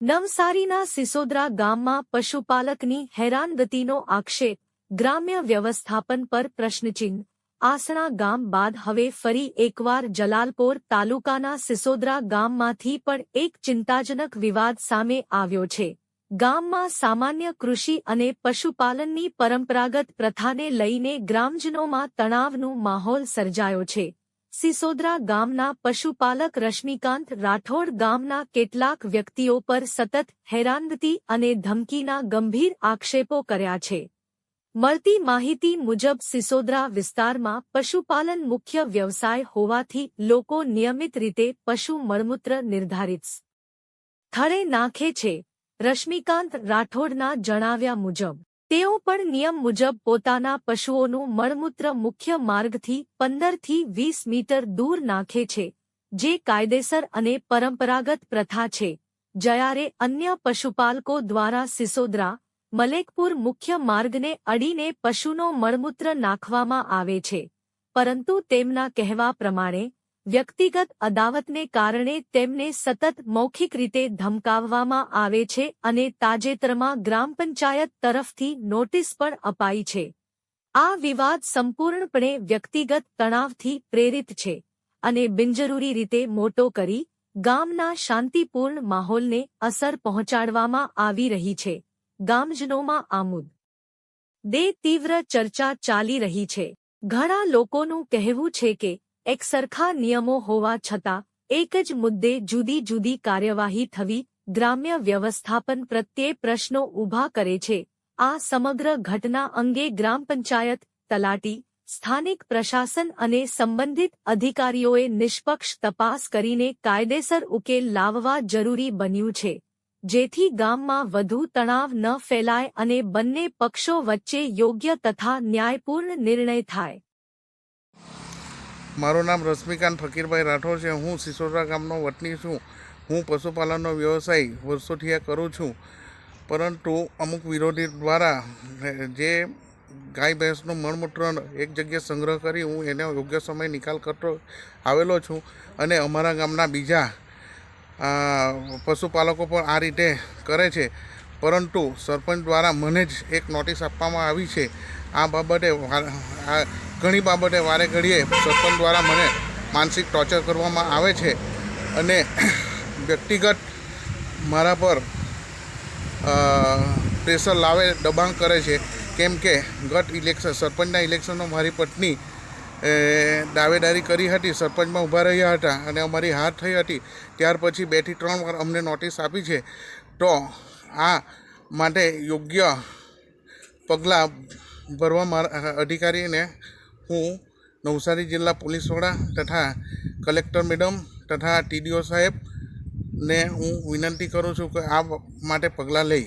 નવસારીના સિસોદરા ગામમાં પશુપાલકની હેરાનગતિનો આક્ષેપ, ગ્રામ્ય વ્યવસ્થાપન પર પ્રશ્નચિહ્ન। આસણા ગામ બાદ હવે ફરી એકવાર જલાલપોર તાલુકાના સિસોદરા ગામમાંથી પણ એક ચિંતાજનક વિવાદ સામે આવ્યો છે। ગામમાં સામાન્ય કૃષિ અને પશુપાલનની પરંપરાગત પ્રથાને લઈને ગ્રામજનોમાં તણાવનો માહોલ સર્જાયો છે। સિસોદરા ગામના પશુપાલક રશ્મિકાંત રાઠોડ ગામના કેટલાક વ્યક્તિઓ પર સતત હેરાનગતિ અને ધમકીના ગંભીર આક્ષેપો કર્યા છે। મળતી માહિતી મુજબ સિસોદરા વિસ્તારમાં પશુપાલન મુખ્ય વ્યવસાય હોવાથી લોકો નિયમિત રીતે પશુ મળમૂત્ર નિર્ધારિત સ્થળે નાખે છે। રશ્મિકાંત રાઠોડના જણાવ્યા મુજબ તેઓ પણ નિયમ મુજબ પોતાના પશુઓનું મળમૂત્ર મુખ્ય માર્ગથી 15 થી 20 મીટર દૂર નાખે છે, જે કાયદેસર અને પરંપરાગત પ્રથા છે। જ્યારે અન્ય પશુપાલકો દ્વારા સિસોદરા મલેકપુર મુખ્ય માર્ગને અડીને પશુનો મળમૂત્ર નાખવામાં આવે છે, પરંતુ તેમના કહેવા પ્રમાણે વ્યક્તિગત અદાવતને કારણે તેમને સતત મૌખિક રીતે ધમકાવવામાં આવે છે અને તાજેતરમાં ગ્રામ પંચાયત તરફથી નોટિસ પણ અપાઈ છે। આ વિવાદ સંપૂર્ણપણે વ્યક્તિગત તણાવથી પ્રેરિત છે અને બિનજરૂરી રીતે મોટો કરી ગામના શાંતિપૂર્ણ માહોલને અસર પહોંચાડવામાં આવી રહી છે। ગામજનોમાં આ મુદ્દે તીવ્ર ચર્ચા ચાલી રહી છે। ઘણા લોકોનું કહેવું છે કે એકસરખા નિયમો હોવા છતાં એક જ મુદ્દે જુદી જુદી કાર્યવાહી થવી ગ્રામ્ય વ્યવસ્થાપન પ્રત્યે પ્રશ્નો ઊભા કરે છે। આ સમગ્ર ઘટના અંગે ગ્રામ પંચાયત, તલાટી, સ્થાનિક પ્રશાસન અને સંબંધિત અધિકારીઓએ નિષ્પક્ષ તપાસ કરીને કાયદેસર ઉકેલ લાવવા જરૂરી બન્યું છે, જેથી ગામમાં વધુ તણાવ ન ફેલાય અને બંને પક્ષો વચ્ચે યોગ્ય તથા ન્યાયપૂર્ણ નિર્ણય થાય। મારું નામ રશ્મિકાંત ફકીરભાઈ રાઠોડ છે। હું સિસોદરા ગામનો વતની છું। હું પશુપાલનનો વ્યવસાય વર્ષોથી આ કરું છું, પરંતુ અમુક વિરોધી દ્વારા જે ગાય ભેંસનું મળમૂત્ર એક જગ્યાએ સંગ્રહ કરી હું એને યોગ્ય સમય નિકાલ કરતો આવેલો છું અને અમારા ગામના બીજા પશુપાલકો પણ આ રીતે કરે છે, પરંતુ સરપંચ દ્વારા મને જ એક નોટિસ આપવામાં આવી છે। આ બાબતે ઘણી બાબતે વારે ઘડીએ સરપંચ દ્વારા મને માનસિક ટોર્ચર કરવામાં આવે છે અને વ્યક્તિગત મારા પર પ્રેશર લાવે, દબાણ કરે છે। કેમ કે ગત સરપંચના ઇલેક્શનમાં મારી પત્ની દાવેદારી કરી હતી, સરપંચમાં ઊભા રહ્યા હતા અને અમારી હાર થઈ હતી। ત્યાર પછી 2 થી 3 વાર અમને નોટિસ આપી છે। તો આ માટે યોગ્ય પગલાં ભરવા અધિકારીને હું નવસારી જિલ્લા પોલીસ વડા તથા કલેક્ટર મેડમ તથા TDO સાહેબને હું વિનંતી કરું છું કે આ માટે પગલાં લે।